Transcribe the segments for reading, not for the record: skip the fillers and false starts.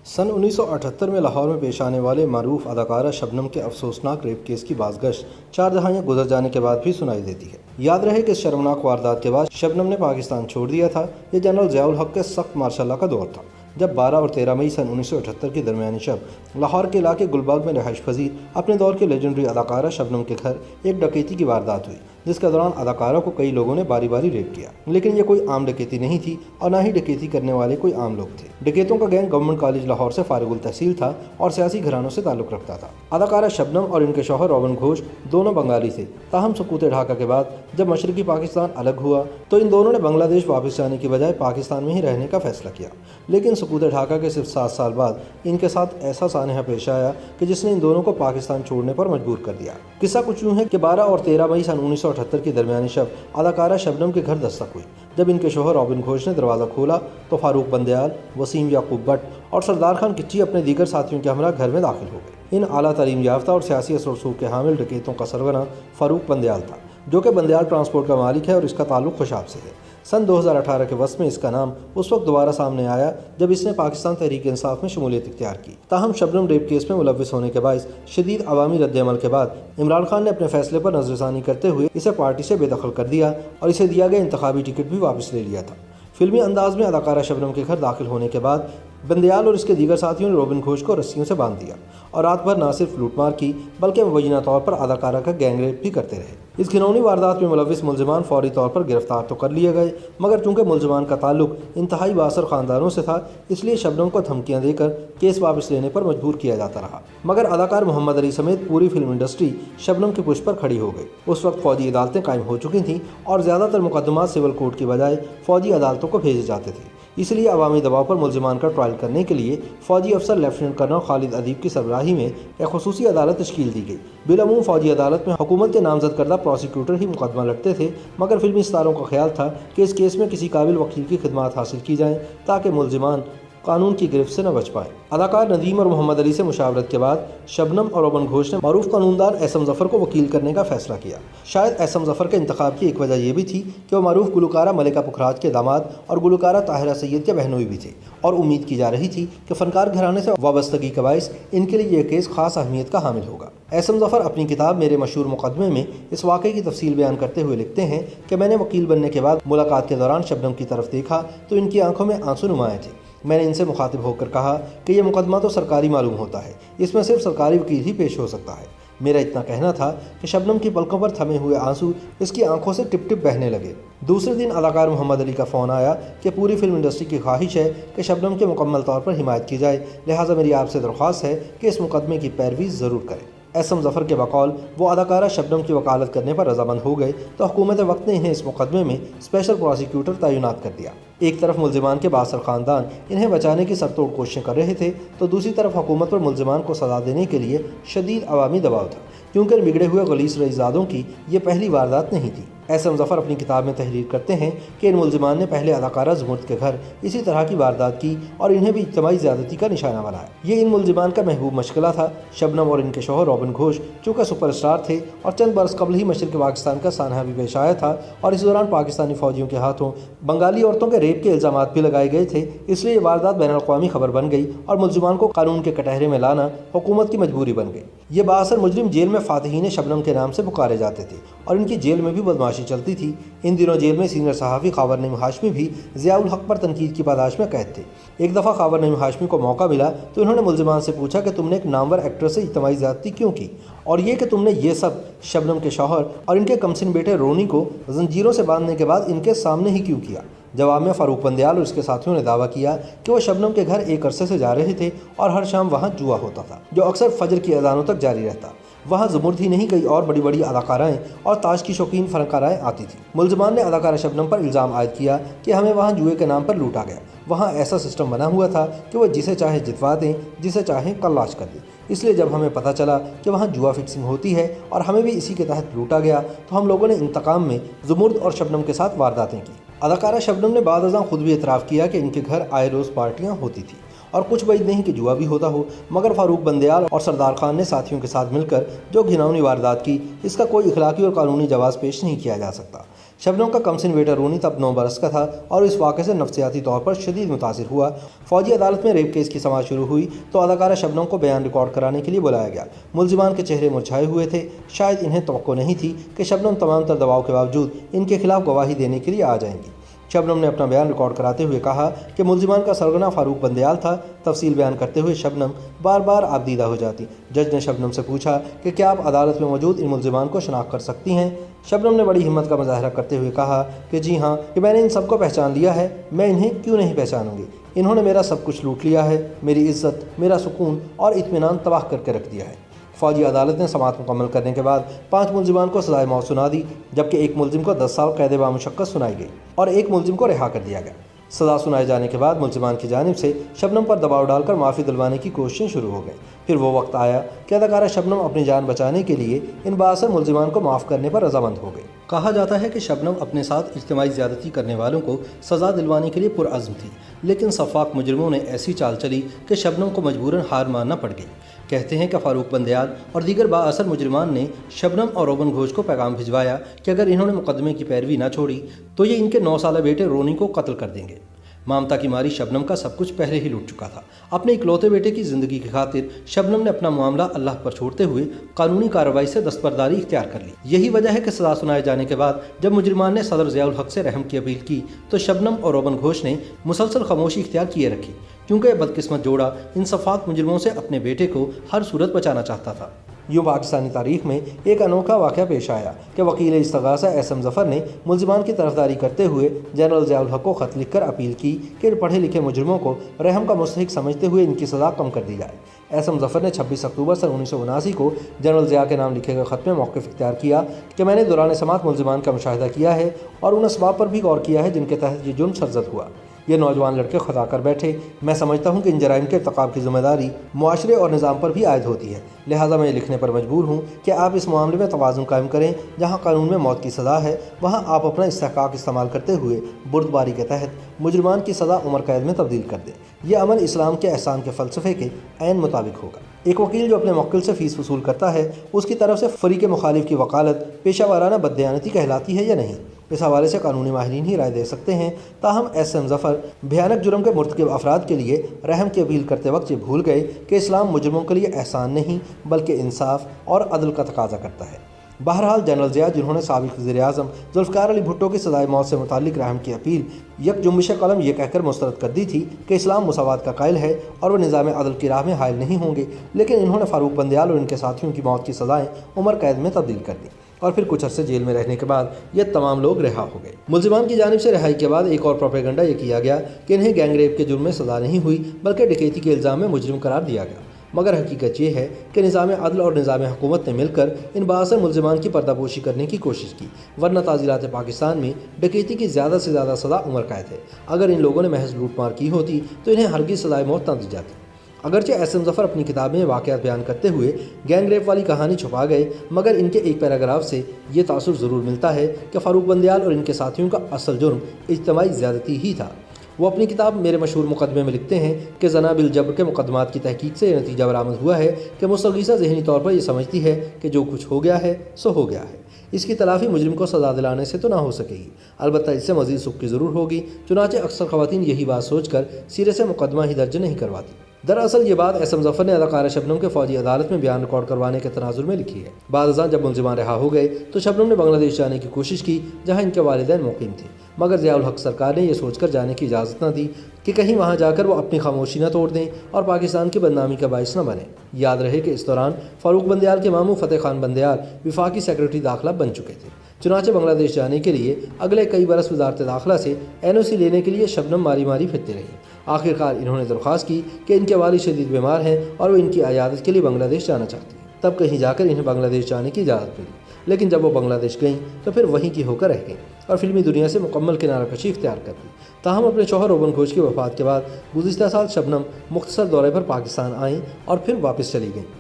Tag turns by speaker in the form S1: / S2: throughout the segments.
S1: सन 1978 में लाहौर में पेश आने वाले मारूफ अदाकारा शबनम के अफसोसनाक रेप केस की बाज़गश्त 4 दहाइयाँ गुजर जाने के बाद भी सुनाई देती है। याद रहे कि इस शर्मनाक वारदात के बाद शबनम ने पाकिस्तान छोड़ दिया था। ये जनरल ज़िया उल हक के सख्त मार्शल लॉ का दौर था, जब 12 और 13 मई सन 1978 के दरमियानी शब लाहौर के इलाके गुलबाग में रहाइश पजीर अपने दौर के लेजेंडरी अदाकारा शबनम के घर एक डकैती की वारदात हुई, जिसके दौरान अदाकारा को कई लोगों ने बारी बारी रेप किया। लेकिन ये कोई आम डकैती नहीं थी और ना ही डकैती करने वाले कोई आम लोग थे। डकैतों का गैंग गवर्नमेंट कॉलेज लाहौर से फारिगुल तहसील था और सियासी घरानों से ताल्लुक़ रखता था। अदाकारा शबनम और इनके शौहर रॉबिन घोष दोनों बंगाली थे। ताहम सकूत ढाका के बाद जब मशरकी पाकिस्तान अलग हुआ तो इन दोनों ने बांग्लादेश वापस जाने की बजाय पाकिस्तान में ही रहने का फैसला किया। लेकिन सकूत ढाका के सिर्फ 7 साल बाद इनके साथ ऐसा सानहा पेश आया कि जिसने इन दोनों को पाकिस्तान छोड़ने पर मजबूर कर दिया। किस्सा कुछ यूँ है कि 12 और 13 मई सन 1978 की दरमियानी शब अदाकारा शबनम के घर दस्तक हुई। जब इनके शौहर रॉबिन घोष ने दरवाज़ा खोला तो फारूक बंदयाल, वसीम याकूब भट्ट और सरदार खान किच्ची अपने दीगर साथियों के हमरा घर में दाखिल हो गए। इन आला तालीम याफ्ता और सियासी असर रसूख के हामिल डकैतों का सरगना फारूक बंदयाल था, जो कि बंदयाल ट्रांसपोर्ट का मालिक है और इसका ताल्लुक खुशाब से है। सन 2018 के वक्त में इसका नाम उस वक्त दोबारा सामने आया जब इसने पाकिस्तान तहरीक इंसाफ में शमूलियत इख्तियार की। ताहम शबनम रेप केस में मुलव्विस होने के बायस शदीद अवामी रद्द-ए-अमल के बाद इमरान खान ने अपने फैसले पर नज़रसानी करते हुए इसे पार्टी से बेदखल कर दिया और इसे दिया गया इंतखाबी टिकट भी वापस ले लिया था। फिल्मी अंदाज में अदाकारा शबनम के घर दाखिल होने के बाद बंदयाल और इसके दीगर साथियों ने रॉबिन घोष को रस्सियों से बांध दिया और रात भर न सिर्फ लूटमार की बल्कि मुबैना तौर पर अदाकारा का गैंगरेप भी करते रहे। इस घिनौनी वारदात में मुलव्विस मुलजिमान फौरी तौर पर गिरफ्तार तो कर लिए गए, मगर चूंकि मुलजिमान का ताल्लुक इंतहाई बासर ख़ानदानों से था, इसलिए शबनम को धमकियां देकर केस वापस लेने पर मजबूर किया जाता रहा। मगर अदाकार मोहम्मद अली समेत पूरी फिल्म इंडस्ट्री शबनम के पुश पर खड़ी हो गई। उस वक्त फौजी अदालतें कायम हो चुकी थीं और ज़्यादातर मुकदमात सिविल कोर्ट की बजाय फौजी अदालतों को भेजे जाते थे। इसलिए अवामी दबाव पर मुलजिमान का ट्रायल करने के लिए फ़ौजी अफसर लेफ्टिनेंट कर्नल खालिद अदीब की सरबराही में एक खुसूसी अदालत तश्कील दी गई। बिलअमूम फ़ौजी अदालत में हुकूमत के नामजद करदा प्रोसिक्यूटर ही मुकदमा लड़ते थे, मगर फिल्मी सितारों का ख्याल था कि इस केस में किसी काबिल वकील की खिदमात हासिल की जाएँ ताकि मुलजिमान कानून की गिरफ्त से न बच पाए। अदाकार नदीम और मोहम्मद अली से मुशावरत के बाद शबनम और रॉबिन घोष ने मारूफ कानूनदान एहसम ज़फ़र को वकील करने का फैसला किया। शायद एहसम ज़फ़र के इंतखाब की एक वजह यह भी थी कि वह मारूफ गुलकारा मलिका पुखराज के दामाद और गुलकारा ताहिरा सैयद के बहनोई भी थे और उम्मीद की जा रही थी कि फ़नकार घराने से वाबस्तगी के बायस इनके लिए यह केस खास अहमियत का हामिल होगा। एहसम ज़फ़र अपनी किताब मेरे मशहूर मुकदमे में इस वाक़े की तफसील बयान करते हुए लिखते हैं कि मैंने वकील बनने के बाद मुलाकात के दौरान शबनम की तरफ देखा तो इनकी आंखों में आंसू नुमाए थे। मैंने इनसे मुखातिब होकर कहा कि यह मुकदमा तो सरकारी मालूम होता है, इसमें सिर्फ सरकारी वकील ही पेश हो सकता है। मेरा इतना कहना था कि शबनम की पलकों पर थमे हुए आंसू इसकी आंखों से टिप टिप बहने लगे। दूसरे दिन अदाकार मोहम्मद अली का फ़ोन आया कि पूरी फिल्म इंडस्ट्री की ख्वाहिश है कि शबनम की मुकम्मल तौर पर हिमायत की जाए, लिहाजा मेरी आपसे दरख्वास्त है कि इस मुकदमे की पैरवी ज़रूर करें। एहसम ज़फ़र के बकौल वो अदाकारा शबनम की वकालत करने पर रजामंद हो गए तो हुकूमत वक्त ने इन्हें इस मुकदमे में स्पेशल प्रोसिक्यूटर तैनात कर दिया। एक तरफ मुलजिमान के बासर ख़ानदान इन्हें बचाने की सरतोड़ कोशिशें कर रहे थे तो दूसरी तरफ हुकूमत पर मुलजिमान को सज़ा देने के लिए शदीद अवामी दबाव था, क्योंकि बिगड़े हुए गलीस रईसज़ादों की ये पहली वारदात नहीं थी। एहसम ज़फ़र अपनी किताब में तहरीर करते हैं कि इन मुलजिमान ने पहले अदाकारा ज़ुमुर्द के घर इसी तरह की वारदात की और इन्हें भी इज्तिमाई ज़्यादती का निशाना बनाया। ये इन मुलजिमान का महबूब मशगला था। शबनम और इनके शौहर रॉबिन घोष चूँकि सुपरस्टार थे और चंद बरस कबल ही मशरक़ पाकिस्तान का सानहा भी पेश आया था और इस दौरान पाकिस्तानी फ़ौजियों के हाथों बंगाली औरतों के रेप के इल्ज़ामात भी लगाए गए थे। इसलिए ये वारदात बैनुल-अक़वामी खबर बन गई और मुलजिमान को कानून के कटहरे में लाना हुकूमत की मजबूरी बन गई। ये बाअसर मुजरिम जेल में फ़ातिहीन शबनम के नाम से पुकारे जाते थे और इनकी जेल में भी बदमाशी चलती थी। इन दिनों जेल में सीनियर सहाफ़ी ख़ावर नईम हाशमी भी ज़िया उल हक पर तनकीद की पादाश में कैद थे। एक दफ़ा ख़ावर नईम हाशमी को मौका मिला तो इन्होंने मुलजिमान से पूछा कि तुमने एक नामवर एक्टर से इज्तिमाई ज़्यादती क्यों की, और ये कि तुमने ये सब शबनम के शौहर और इनके कमसिन बेटे रोनी को जंजीरों से बांधने के बाद इनके सामने ही क्यों किया। जवाब में फारूक बंदयाल और उसके साथियों ने दावा किया कि वो शबनम के घर एक अरसे से जा रहे थे और हर शाम वहाँ जुआ होता था, जो अक्सर फजर की अजानों तक जारी रहता। वहाँ ज़ुमुर्द ही नहीं, कई और बड़ी बड़ी अदाकाराएँ और ताश की शौकीन फ़नकाराएँ आती थी। मुलजिमान ने अदाकारा शबनम पर इल्ज़ाम आयद किया कि हमें वहाँ जुए के नाम पर लूटा गया। वहाँ ऐसा सिस्टम बना हुआ था कि वह जिसे चाहे जितवा दें, जिसे चाहे कल्लाश कर दें। इसलिए जब हमें पता चला कि वहाँ जुआ फिक्सिंग होती है और हमें भी इसी के तहत लूटा गया तो हम लोगों ने इंतकाम में ज़ुमुर्द और शबनम के साथ वारदातें की। अदाकारा शबनम ने बाद अज़ां खुद भी एतराफ़ किया कि इनके घर आए रोज़ पार्टियाँ होती थी और कुछ बाद नहीं कि जुआ भी होता हो, मगर फारूक बंदयाल और सरदार खान ने साथियों के साथ मिलकर जो घिनौनी वारदात की, इसका कोई इखलाकी और कानूनी जवाब पेश नहीं किया जा सकता। शबनम का कमसिन बेटा रोनी तब 9 बरस का था और इस वाक़े से नफ्सियाती तौर पर शदीद मुतासिर हुआ। फौजी अदालत में रेप केस की समाअत शुरू हुई तो अदाकारा शबनम को बयान रिकॉर्ड कराने के लिए बुलाया गया। मुल्जिमान के चेहरे मुरझाए हुए थे। शायद इन्हें तवक्को नहीं थी कि शबनम तमाम तर दबाव के बावजूद इनके खिलाफ गवाही देने के लिए आ जाएंगी। शबनम ने अपना बयान रिकॉर्ड कराते हुए कहा कि मुल्जिमान का सरगना फारूक बंदयाल था। तफसील बयान करते हुए शबनम बार बार आबदीदा हो जाती। जज ने शबनम से पूछा कि क्या आप अदालत में मौजूद इन मुल्जिमान को शनाख्त कर सकती हैं। शबनम ने बड़ी हिम्मत का मुजाहरा करते हुए कहा कि जी हाँ, कि मैंने इन सबको पहचान लिया है, मैं इन्हें क्यों नहीं पहचानूंगी। इन्होंने मेरा सब कुछ लूट लिया है, मेरी इज्जत, मेरा सुकून और इत्मीनान तबाह करके रख दिया है। फौजी अदालत ने समाअत मुकम्मल करने के बाद 5 मुल्जिमान को सजाए मौत सुना दी, जबकि एक मुल्जिम को 10 साल कैद बामुशक्कत सुनाई गई और एक मुल्जिम को रिहा कर दिया गया। सज़ा सुनाए जाने के बाद मुल्जिमान की जानिब से शबनम पर दबाव डालकर माफ़ी दिलवाने की कोशिशें शुरू हो गई। फिर वो वक्त आया कि अदाकारा शबनम अपनी जान बचाने के लिए इन बाअसर मुल्जिमान को माफ़ करने पर रजामंद हो गई। कहा जाता है कि शबनम अपने साथ इज्तिमाई ज़्यादती करने वालों को सज़ा दिलवाने के लिए पुरअज़्म थी, लेकिन सफ़ाक मुजरिमों ने ऐसी चाल चली कि शबनम को मजबूरन हार मानना पड़ गई। कहते हैं कि फारूक बंदयाल और दीगर बाअसर मुजरिमान ने शबनम और रोबन घोष को पैगाम भिजवाया कि अगर इन्होंने मुकदमे की पैरवी न छोड़ी तो ये इनके 9 साला बेटे रोनी को कत्ल कर देंगे। ममता की मारी शबनम का सब कुछ पहले ही लूट चुका था। अपने इकलौते बेटे की ज़िंदगी की खातिर शबनम ने अपना मामला अल्लाह पर छोड़ते हुए कानूनी कार्रवाई से दस्तबरदारी इख्तियार कर ली। यही वजह है कि सज़ा सुनाए जाने के बाद जब मुजरिमान ने सदर ज़ियाउल हक से रहम की अपील की तो शबनम और रोबन घोष ने मुसलसल खामोशी इख्तियार किए रखी, क्योंकि बदकिस्मत जोड़ा इन सफाक मुजरिमों से अपने बेटे को हर सूरत बचाना चाहता था। यूँ पाकिस्तानी तारीख में एक अनोखा वाक़या पेश आया कि वकील इस्तगासा एसएम ज़फ़र ने मुल्जिमान की तरफदारी करते हुए जनरल ज़ियाउल हक को ख़त लिखकर अपील की कि पढ़े लिखे मुजरिमों को रहम का मुस्तहिक समझते हुए इनकी सज़ा कम कर दी जाए। एसएम ज़फ़र ने 26 अक्टूबर सन 1979 को जनरल ज़िया के नाम लिखे गए ख़त में मौक़िफ़ इख्तियार किया कि मैंने दौरान समाअत मुल्जिमान का मुशाहिदा किया है और उन असबाब पर भी गौर किया है जिनके तहत ये जुर्म सरज़द हुआ। ये नौजवान लड़के खुदा कर बैठे। मैं समझता हूँ कि इन जराइम के इर्तिकाब की ज़िम्मेदारी मुआशरे और निज़ाम पर भी आयद होती है, लिहाजा मैं लिखने पर मजबूर हूँ कि आप इस मामले में तवाज़ुन कायम करें। जहाँ कानून में मौत की सज़ा है वहाँ आप अपना इस्तेहकाक इस्तेमाल करते हुए बुर्दबारी के तहत मुजरिमान की सज़ा उम्र कैद में तब्दील कर दें। यह अमल इस्लाम के एहसान के फ़लसफ़े के ऐन मुताबिक होगा। एक वकील जो अपने मुवक्किल से फ़ीस वसूल करता है उसकी तरफ से फ़रीक़ मुखालिफ की वकालत पेशा वाराना बददयानती कहलाती है या नहीं, इस हवाले से कानूनी माहिरीन ही राय दे सकते हैं। ताहम एसएम ज़फ़र भयानक जुर्म के मुर्तकिब अफराद के लिए रहम की अपील करते वक्त ये भूल गए कि इस्लाम मुजरिमों के लिए एहसान नहीं बल्कि इंसाफ और अदल का तकाजा करता है। बहरहाल जनरल ज़िया, जिन्होंने साबिक़ वज़ीर-ए-आज़म ज़ुल्फ़िकार अली भुट्टो की सज़ाए मौत से मुताल्लिक़ रहम की अपील यक जुम्बिश कलम ये कहकर मुस्तरद कर दी थी कि इस्लाम मुसावात का कायल है और वह निज़ाम अदल की राह में हायल नहीं होंगे, लेकिन इन्होंने फारूक बंदयाल और इनके साथियों की मौत की सज़ाएँ उम्र कैद में तब्दील कर दी और फिर कुछ अरसे जेल में रहने के बाद ये तमाम लोग रिहा हो गए। मुल्जिमान की जानिब से रिहाई के बाद एक और प्रोपेगेंडा ये किया गया कि इन्हें गैंग रेप के जुर्म में सज़ा नहीं हुई बल्कि डकैती के इल्ज़ाम में मुजरिम करार दिया गया। मगर हकीकत ये है कि निज़ाम अदल और निज़ाम हुकूमत ने मिलकर इन बाअसर मुल्जिमान की पर्दापोशी करने की कोशिश की, वरना ताज़ीरात पाकिस्तान में डकैती की ज़्यादा से ज़्यादा सज़ा उम्र कैद है। अगर इन लोगों ने महज लूटमार की होती तो इन्हें हरगिज़ सज़ाए मौत न दी जाती। अगरचे एसएम ज़फ़र अपनी किताब में वाक़यात बयान करते हुए गैंग रेप वाली कहानी छुपा गए, मगर इनके एक पैराग्राफ से ये तासुर ज़रूर मिलता है कि फ़ारूक बंदयाल और इनके साथियों का असल जुर्म इज्तिमाई ज़्यादती ही था। वो अपनी किताब मेरे मशहूर मुकदमे में लिखते हैं कि जना बिल जबर के मुकदमात की तहकीक से यह नतीजा बरामद हुआ है कि मुस्तगीसा ज़हनी तौर पर यह समझती है कि जो कुछ हो गया है सो हो गया है, इसकी तलाफ़ी मुजरिम को सज़ा दिलाने से तो ना हो सकेगी, अलबत्ता इससे मज़ीद सुख की ज़रूर होगी। चुनांचे अक्सर ख़वातीन यही बात सोच कर सिरे से मुकदमा ही दर्ज नहीं करवाती। दरअसल ये बात एसएम ज़फ़र ने अदाकारा शबनम के फ़ौजी अदालत में बयान रिकॉर्ड करवाने के तनाजुर में लिखी है। बाद अज़ां जब मुल्जिमान रिहा हो गए तो शबनम ने बांग्लादेश जाने की कोशिश की जहाँ इनके वालिदैन मुक़ीम थे, मगर ज़ियाउल हक सरकार ने यह सोचकर जाने की इजाज़त न दी कि कहीं वहाँ जाकर वो अपनी खामोशी न तोड़ दें और पाकिस्तान की बदनामी का बाइस न बने। याद रहे कि इस दौरान फ़ारूक बंदयाल के मामू फ़तेह खान बंदयाल वफाकी सेक्रेटरी दाखिला बन चुके थे। चुनांचे बांग्लादेश जाने के लिए अगले कई बरस वज़ारत दाखिला से NOC लेने के लिए शबनम मारी मारी फिरती रही। आखिरकार इन्होंने दरख्वास्त की कि इनके वालिद शदीद बीमार हैं और वो इनकी अयादत के लिए बांग्लादेश जाना चाहती हैं। तब कहीं जाकर इन्हें बांग्लादेश जाने की इजाज़त मिली, लेकिन जब वो बांग्लादेश गईं तो फिर वहीं की होकर रह गईं और फिल्मी दुनिया से मुकम्मल किनाराकशी इख्तियार कर ली। ताहम अपने शौहर रोबन घोष की वफ़ात के बाद गुज़िश्ता साल शबनम मुख्तसर दौरे पर पाकिस्तान आईं और फिर वापस चली गईं।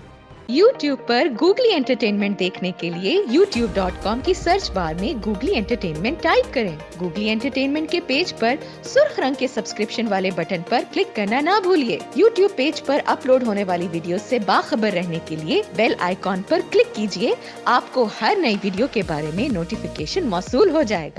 S2: YouTube पर गूगली एंटरटेनमेंट देखने के लिए youtube.com की सर्च बार में गूगली एंटरटेनमेंट टाइप करें। गूगली एंटरटेनमेंट के पेज पर सुर्ख रंग के सब्सक्रिप्शन वाले बटन पर क्लिक करना ना भूलिए। YouTube पेज पर अपलोड होने वाली वीडियो से बाखबर रहने के लिए बेल आइकॉन पर क्लिक कीजिए। आपको हर नई वीडियो के बारे में नोटिफिकेशन मौसूल हो जाएगा।